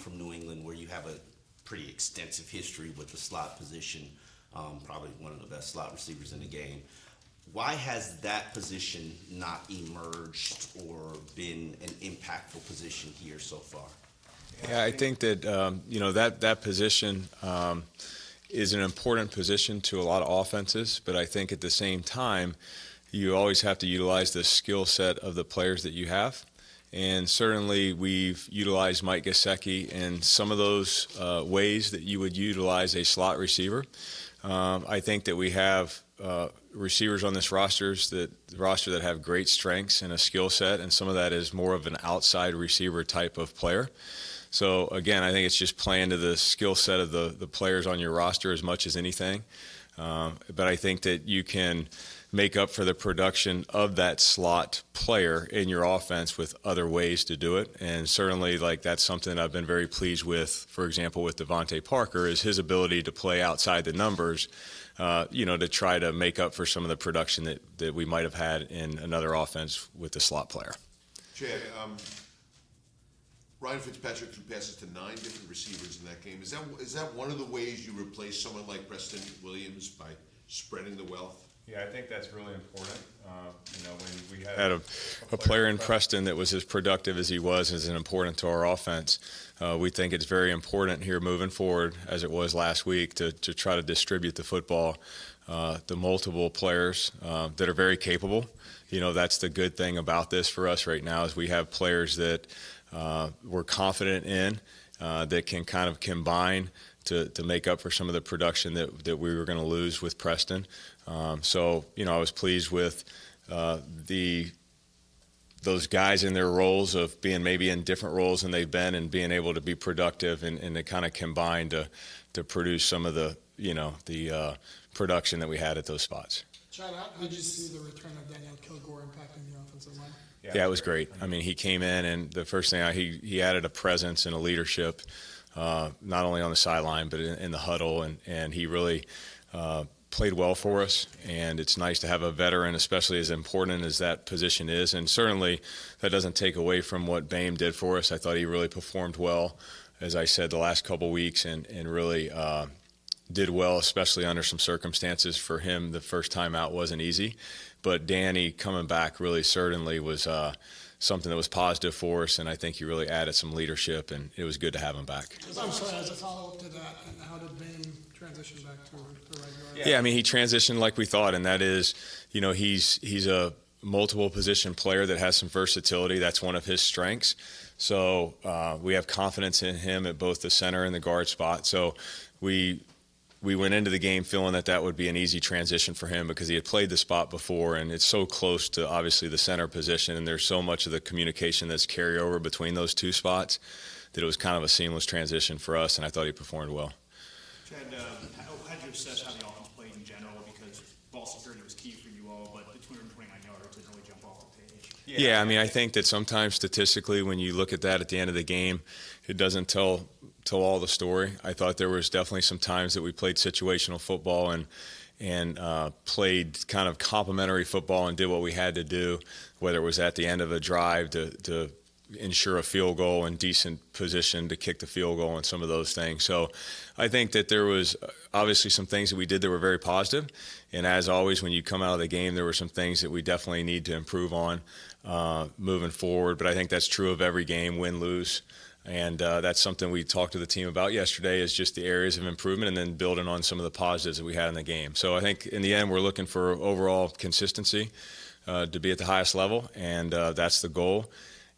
from New England, where you have a pretty extensive history with the slot position, probably one of the best slot receivers in the game. Why has that position not emerged or been an impactful position here so far? Yeah, I think that that position is an important position to a lot of offenses, but I think at the same time, you always have to utilize the skill set of the players that you have. And certainly we've utilized Mike Gesicki in some of those ways that you would utilize a slot receiver. I think that we have receivers on this roster that have great strengths and a skill set, and some of that is more of an outside receiver type of player. So, again, I think it's just playing to the skill set of the players on your roster as much as anything. But I think that you can make up for the production of that slot player in your offense with other ways to do it. And certainly, that's something I've been very pleased with, for example, with Devontae Parker, is his ability to play outside the numbers, to try to make up for some of the production that we might have had in another offense with the slot player. Chad, Ryan Fitzpatrick passes to 9 different receivers in that game. Is that one of the ways you replace someone like Preston Williams, by spreading the wealth? Yeah, I think that's really important. When we had a player in Preston that was as productive as he was and important to our offense, we think it's very important here moving forward, as it was last week, to try to distribute the football to multiple players that are very capable. That's the good thing about this for us right now, is we have players that we're confident in that can kind of combine to make up for some of the production that we were going to lose with Preston. So I was pleased with those guys in their roles of being maybe in different roles than they've been, and being able to be productive and to kind of combine to produce some of the production that we had at those spots. Chad, how did you see the return of Daniel Kilgore impacting the offensive line? Yeah, it was great. I mean, he came in, and the first thing he added a presence and a leadership, not only on the sideline but in the huddle, and he really played well for us. And it's nice to have a veteran, especially as important as that position is. And certainly that doesn't take away from what Bame did for us. I thought he really performed well, as I said, the last couple weeks, and really did well, especially under some circumstances. For him, the first time out wasn't easy. But Danny coming back really certainly was something that was positive for us, and I think he really added some leadership, and it was good to have him back. I'm sorry, as a follow-up to that, and how did Bame transition back to the regular? Yeah, I mean, he transitioned like we thought, and that is, he's a multiple position player that has some versatility. That's one of his strengths. So we have confidence in him at both the center and the guard spot. So we went into the game feeling that would be an easy transition for him, because he had played the spot before, and it's so close to obviously the center position, and there's so much of the communication that's carry over between those two spots that it was kind of a seamless transition for us, and I thought he performed well. Chad, how did you assess how the offense played in general? Because ball security was key for you all, but the 229 yards didn't really jump off the page. Yeah, I mean, I think that sometimes statistically, when you look at that at the end of the game, it doesn't tell all the story. I thought there was definitely some times that we played situational football and played kind of complementary football and did what we had to do, whether it was at the end of a drive to ensure a field goal and decent position to kick the field goal and some of those things. So I think that there was obviously some things that we did that were very positive. And as always, when you come out of the game, there were some things that we definitely need to improve on moving forward. But I think that's true of every game, win, lose. And that's something we talked to the team about yesterday, is just the areas of improvement and then building on some of the positives that we had in the game. So I think in the end, we're looking for overall consistency to be at the highest level, and that's the goal.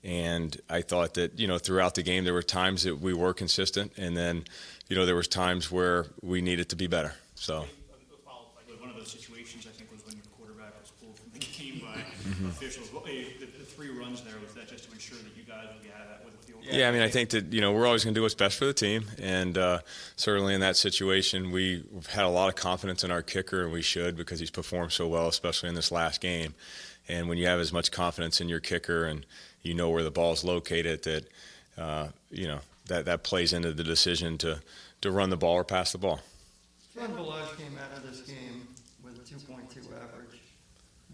And I thought that, throughout the game, there were times that we were consistent, and then, there was times where we needed to be better. So. One of those situations, I think, was when your quarterback was pulled from the game by officials. The 3 runs there, was that just to ensure that you guys would be out of that with a field goal? Yeah, I mean, I think that, we're always going to do what's best for the team. And certainly in that situation, we've had a lot of confidence in our kicker, and we should, because he's performed so well, especially in this last game. And when you have as much confidence in your kicker and you know where the ball's located, that, that plays into the decision to run the ball or pass the ball. Ken Balaj came out of this game with a 2.2 average.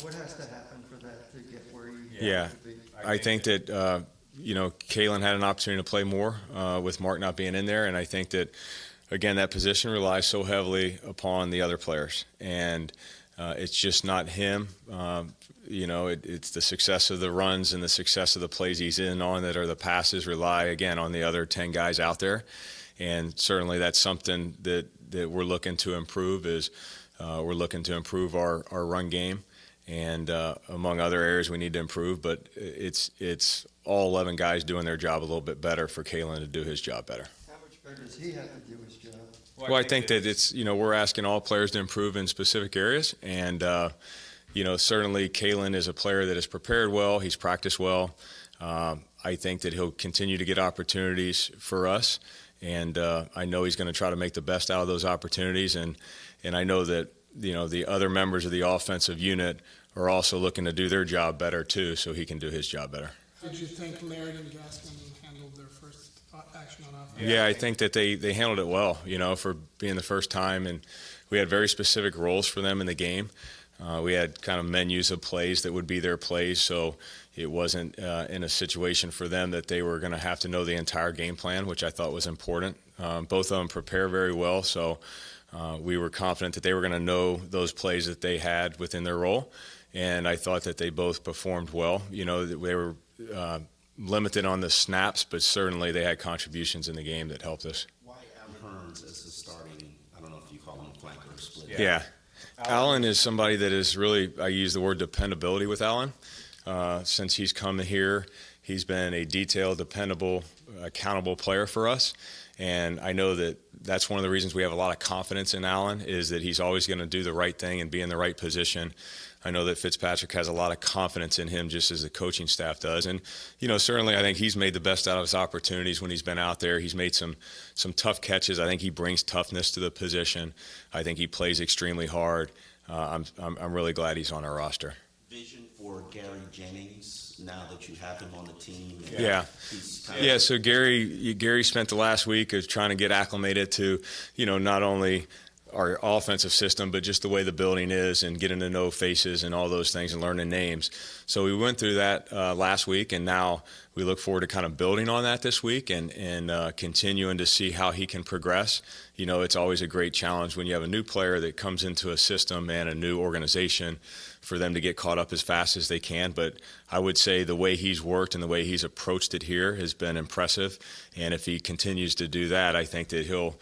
What has to happen for that to get where you want to be? I think that Kalen had an opportunity to play more with Mark not being in there, and I think that, again, that position relies so heavily upon the other players, and it's just not him. It's the success of the runs and the success of the plays he's in on that are the passes rely, again, on the other 10 guys out there, and certainly that's something that we're looking to improve is we're looking to improve our run game, and among other areas we need to improve, but it's all 11 guys doing their job a little bit better for Kalen to do his job better. How much better does he have to do his job? Well, I think that it's, we're asking all players to improve in specific areas, and certainly Kalen is a player that has prepared well, he's practiced well. I think that he'll continue to get opportunities for us, and I know he's going to try to make the best out of those opportunities, and I know that the other members of the offensive unit are also looking to do their job better too, so he can do his job better. Did you think Laird and Gaskin handled their first action on offense? Yeah, I think that they handled it well, for being the first time, and we had very specific roles for them in the game. We had kind of menus of plays that would be their plays, so it wasn't in a situation for them that they were going to have to know the entire game plan, which I thought was important. Both of them prepare very well, so we were confident that they were going to know those plays that they had within their role, and I thought that they both performed well. They were limited on the snaps, but certainly they had contributions in the game that helped us. Why Alan Hearns as the starting, I don't know if you call him a flanker or split? Yeah. Alan is somebody that is really, I use the word dependability with Alan. Since he's come here, he's been a detailed, dependable, accountable player for us. And I know that that's one of the reasons we have a lot of confidence in Alan, is that he's always going to do the right thing and be in the right position. I know that Fitzpatrick has a lot of confidence in him, just as the coaching staff does. And, certainly I think he's made the best out of his opportunities when he's been out there. He's made some tough catches. I think he brings toughness to the position. I think he plays extremely hard. I'm really glad he's on our roster. Vision for Gary Jennings now that you have him on the team? Yeah. Yeah, so Gary spent the last week of trying to get acclimated to, not only our offensive system, but just the way the building is and getting to know faces and all those things and learning names. So we went through that last week, and now we look forward to kind of building on that this week and continuing to see how he can progress. It's always a great challenge when you have a new player that comes into a system and a new organization for them to get caught up as fast as they can. But I would say the way he's worked and the way he's approached it here has been impressive. And if he continues to do that, I think that he'll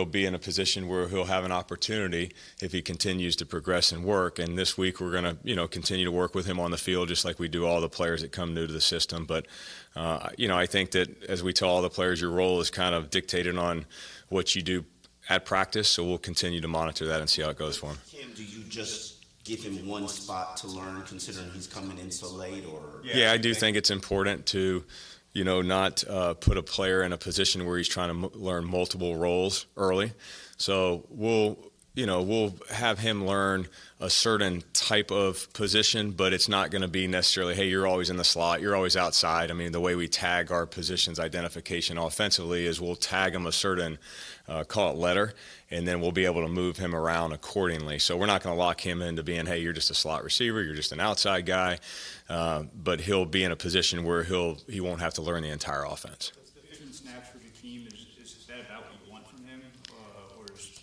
be in a position where he'll have an opportunity if he continues to progress and work. And this week we're going to, continue to work with him on the field just like we do all the players that come new to the system. But, I think that as we tell all the players, your role is kind of dictated on what you do at practice. So we'll continue to monitor that and see how it goes for him. Kim, do you just give him one spot to learn considering he's coming in so late? Or Yeah, I do think it's important to not put a player in a position where he's trying to learn multiple roles early. So we'll have him learn a certain type of position, but it's not going to be necessarily, hey, you're always in the slot, you're always outside. I mean, the way we tag our positions identification offensively is we'll tag him a certain, call it letter, and then we'll be able to move him around accordingly. So we're not going to lock him into being, hey, you're just a slot receiver, you're just an outside guy, but he'll be in a position where he won't have to learn the entire offense. The 15 snaps for Jakeem, is that about what you want from him, or was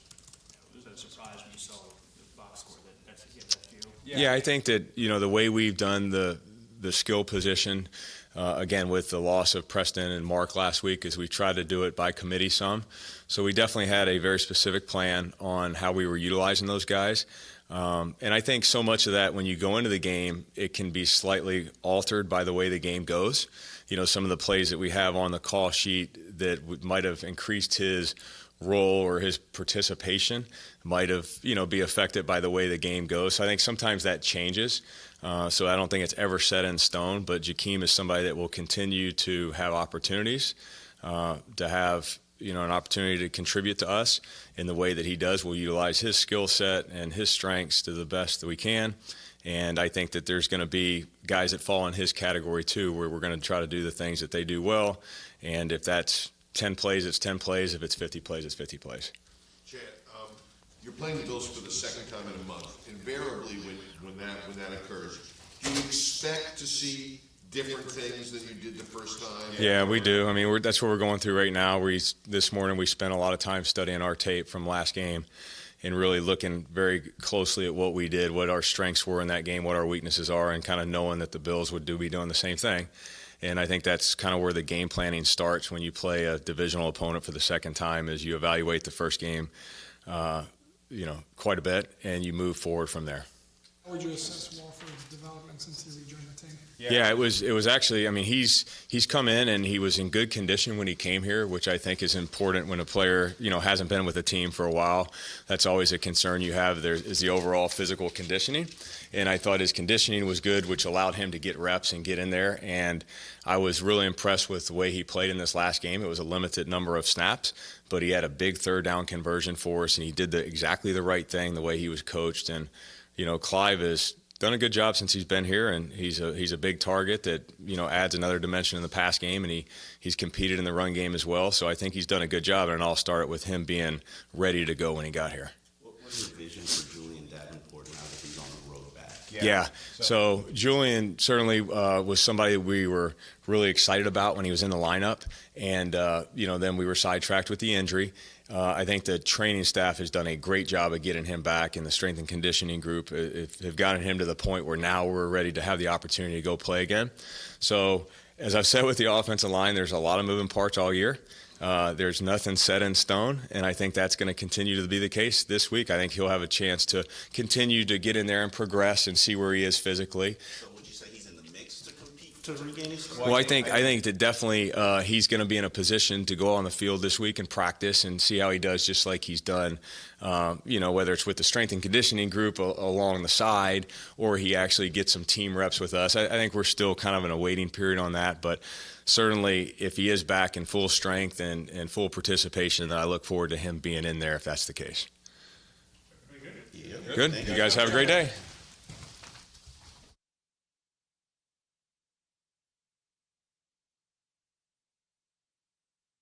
that a surprise when you saw the box score that he had that feel? Yeah, I think that the way we've done the skill position, again with the loss of Preston and Mark last week, is we tried to do it by committee some. So we definitely had a very specific plan on how we were utilizing those guys. And I think so much of that, when you go into the game, it can be slightly altered by the way the game goes. Some of the plays that we have on the call sheet that might have increased his role or his participation might have, be affected by the way the game goes. So I think sometimes that changes. So I don't think it's ever set in stone, but Jakeem is somebody that will continue to have opportunities, to have, an opportunity to contribute to us in the way that he does. We'll utilize his skill set and his strengths to the best that we can. And I think that there's going to be guys that fall in his category too, where we're going to try to do the things that they do well. And if that's 10 plays, it's 10 plays. If it's 50 plays, it's 50 plays. Chad, you're playing the Bills for the second time in a month. Invariably, when that occurs, do you expect to see different things than you did the first time? Yeah, we do. I mean, that's what we're going through right now. This morning we spent a lot of time studying our tape from last game and really looking very closely at what we did, what our strengths were in that game, what our weaknesses are, and kind of knowing that the Bills would be doing the same thing. And I think that's kind of where the game planning starts when you play a divisional opponent for the second time, is you evaluate the first game, quite a bit, and you move forward from there. How would you assess Walford's development since he rejoined the team? Yeah, it was actually, I mean, he's come in and he was in good condition when he came here, which I think is important when a player, hasn't been with a team for a while. That's always a concern you have. There is the overall physical conditioning. And I thought his conditioning was good, which allowed him to get reps and get in there. And I was really impressed with the way he played in this last game. It was a limited number of snaps, but he had a big third down conversion for us, and he did exactly the right thing the way he was coached. And, Clive has done a good job since he's been here, and he's a big target that adds another dimension in the pass game, and he's competed in the run game as well. So I think he's done a good job, and it all started with him being ready to go when he got here. What was your vision for Julian Davenport now that he's on the road back? Yeah. So Julian certainly was somebody we were really excited about when he was in the lineup, and then we were sidetracked with the injury. I think the training staff has done a great job of getting him back, and the strength and conditioning group have gotten him to the point where now we're ready to have the opportunity to go play again. So as I've said with the offensive line, there's a lot of moving parts all year. There's nothing set in stone, and I think that's going to continue to be the case this week. I think he'll have a chance to continue to get in there and progress and see where he is physically. So would you say he's in the mix to compete to regain his spot? Well, I think that definitely he's going to be in a position to go on the field this week and practice and see how he does, just like he's done, whether it's with the strength and conditioning group along the side or he actually gets some team reps with us. I think we're still kind of in a waiting period on that, but certainly if he is back in full strength and full participation, then I look forward to him being in there if that's the case. Yeah. Good. You guys have a great day.